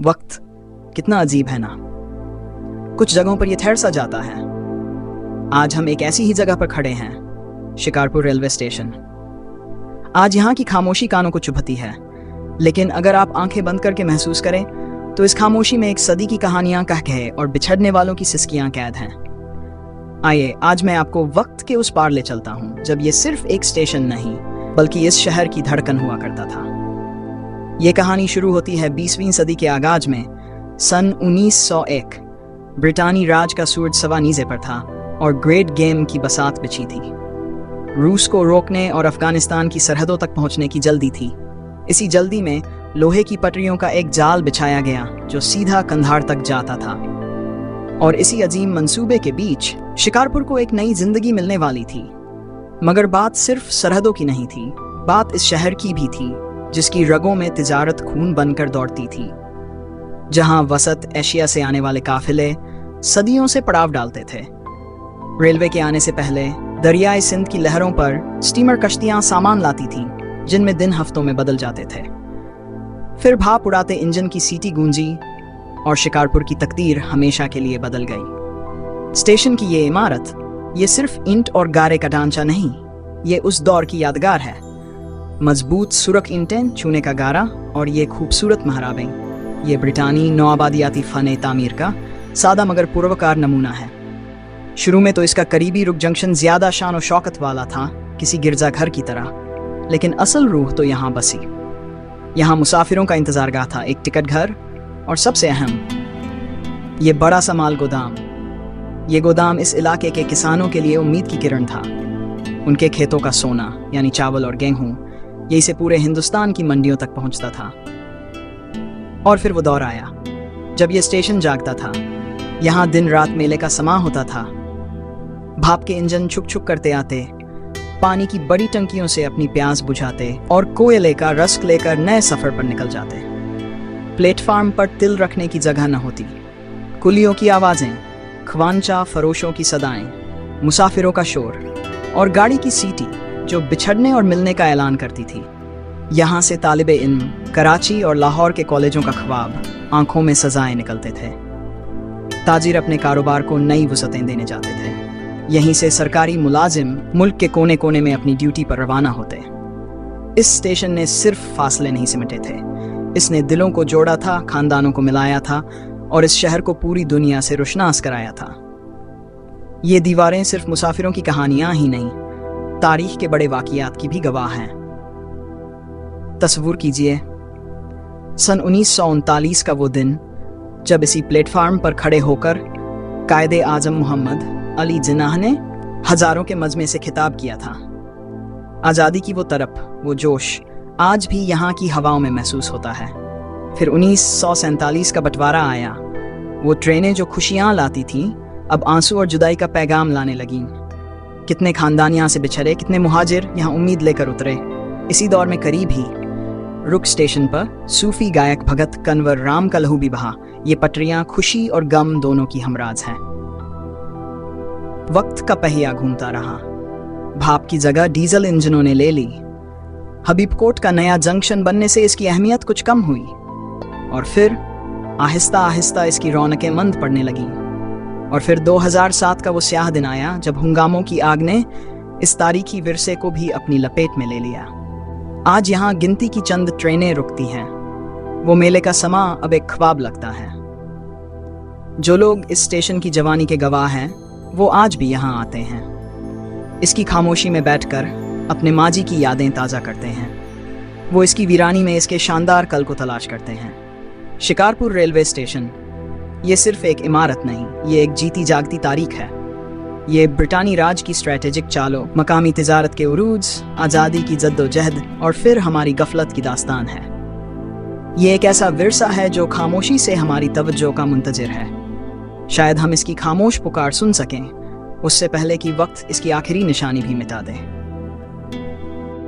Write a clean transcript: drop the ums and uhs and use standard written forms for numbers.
वक्त कितना अजीब है ना। कुछ जगहों पर यह ठहर सा जाता है। आज हम एक ऐसी ही जगह पर खड़े हैं, शिकारपुर रेलवे स्टेशन। आज यहाँ की खामोशी कानों को चुभती है, लेकिन अगर आप आंखें बंद करके महसूस करें तो इस खामोशी में एक सदी की कहानियां कह कहे और बिछड़ने वालों की सिसकियां कैद हैं। आइए आज मैं आपको वक्त के उस पार ले चलता हूं, जब ये सिर्फ एक स्टेशन नहीं बल्कि इस शहर की धड़कन हुआ करता था। ये कहानी शुरू होती है 20वीं सदी के आगाज में। सन 1901 ब्रिटानी राज का सूरज सवा नीजे पर था और ग्रेट गेम की बसात बिछी थी। रूस को रोकने और अफगानिस्तान की सरहदों तक पहुंचने की जल्दी थी। इसी जल्दी में लोहे की पटरियों का एक जाल बिछाया गया जो सीधा कंधार तक जाता था। और इसी अजीम मंसूबे के बीच शिकारपुर को एक नई जिंदगी मिलने वाली थी। मगर बात सिर्फ सरहदों की नहीं थी, बात इस शहर की भी थी जिसकी रगों में तिजारत खून बनकर दौड़ती थी, जहां वसत एशिया से आने वाले काफिले सदियों से पड़ाव डालते थे। रेलवे के आने से पहले दरियाई सिंध की लहरों पर स्टीमर कश्तियां सामान लाती थीं, जिनमें दिन हफ्तों में बदल जाते थे। फिर भाप उड़ाते इंजन की सीटी गूंजी और शिकारपुर की तकदीर हमेशा के लिए बदल गई। स्टेशन की ये इमारत, ये सिर्फ ईंट और गारे का ढांचा नहीं, ये उस दौर की यादगार है। मजबूत सुरख ईंटें, चूने का गारा और ये खूबसूरत महराबें, ये ब्रिटानी नौआबादियाती फन तामीर का सादा मगर पुरवकार नमूना है। शुरू में तो इसका करीबी रुक जंक्शन ज्यादा शान और शौकत वाला था, किसी गिरजाघर की तरह, लेकिन असल रूह तो यहाँ बसी। यहाँ मुसाफिरों का इंतजारगाह था, एक टिकट घर और सबसे अहम ये बड़ा सा माल गोदाम। ये गोदाम इस इलाके के किसानों के लिए उम्मीद की किरण था। उनके खेतों का सोना यानी चावल और गेहूं यही से पूरे हिंदुस्तान की मंडियों तक पहुंचता था। और फिर वो दौर आया जब ये स्टेशन जागता था। यहाँ दिन रात मेले का समा होता था। भाप के इंजन छुक छुक करते आते, पानी की बड़ी टंकियों से अपनी प्यास बुझाते और कोयले का रस्क लेकर नए सफर पर निकल जाते। प्लेटफार्म पर तिल रखने की जगह न होती। कुलियों की आवाजें, ख्वांचा फरोशों की सदाएं, मुसाफिरों का शोर और गाड़ी की सीटी जो बिछड़ने और मिलने का ऐलान करती थी। यहाँ से तालिबे इल्म, कराची और लाहौर के कॉलेजों का ख्वाब, आंखों में सजाएं निकलते थे। ताजिर अपने कारोबार को नई वसअतें देने जाते थे। यहीं से सरकारी मुलाजिम मुल्क के कोने कोने में अपनी ड्यूटी पर रवाना होते। इस स्टेशन ने सिर्फ फासले नहीं सिमटे थे, इसने दिलों को जोड़ा था, खानदानों को मिलाया था और इस शहर को पूरी दुनिया से रुशनास कराया था। ये दीवारें सिर्फ मुसाफिरों की कहानियां ही नहीं, तारीख के बड़े वाकियात की भी गवाह हैं। तस्वुर कीजिए सन 1939 का वो दिन जब इसी प्लेटफार्म पर खड़े होकर कायदे आजम मोहम्मद अली जिन्नाह ने हजारों के मजमे से खिताब किया था। आज़ादी की वो तरफ, वो जोश आज भी यहाँ की हवाओं में महसूस होता है। फिर 1947 का बंटवारा आया। वो ट्रेनें जो खुशियाँ लाती थीं अब आंसू और जुदाई का पैगाम लाने लगीं। कितने खानदान यहाँ से बिछड़े, कितने मुहाजिर यहाँ उम्मीद लेकर उतरे। इसी दौर में करीब ही रुक स्टेशन पर सूफी गायक भगत कन्वर राम का लहू भी बहा। ये पटरियां खुशी और गम दोनों की हमराज हैं। वक्त का पहिया घूमता रहा। भाप की जगह डीजल इंजनों ने ले ली। हबीबकोट का नया जंक्शन बनने से इसकी अहमियत कुछ कम हुई और फिर आहिस्ता आहिस्ता इसकी रौनकें मंद पड़ने लगीं। और फिर 2007 का वो स्याह दिन आया जब हंगामों की आग ने इस तारीखी विरसे को भी अपनी लपेट में ले लिया। आज यहाँ गिनती की चंद ट्रेनें रुकती हैं। वो मेले का समा अब एक ख्वाब लगता है। जो लोग इस स्टेशन की जवानी के गवाह हैं वो आज भी यहाँ आते हैं। इसकी खामोशी में बैठकर अपने माजी की यादें ताज़ा करते हैं। वो इसकी वीरानी में इसके शानदार कल को तलाश करते हैं। शिकारपुर रेलवे स्टेशन ये सिर्फ एक इमारत नहीं, ये एक जीती जागती तारीख है। ये ब्रिटानी राज की स्ट्रैटेजिक चालों, मकामी तिजारत के उरूज, आज़ादी की जद्दोजहद और फिर हमारी गफलत की दास्तान है। ये एक ऐसा विरसा है जो खामोशी से हमारी तवज्जो का मुंतजिर है। शायद हम इसकी खामोश पुकार सुन सकें उससे पहले कि वक्त इसकी आखिरी निशानी भी मिटा दे।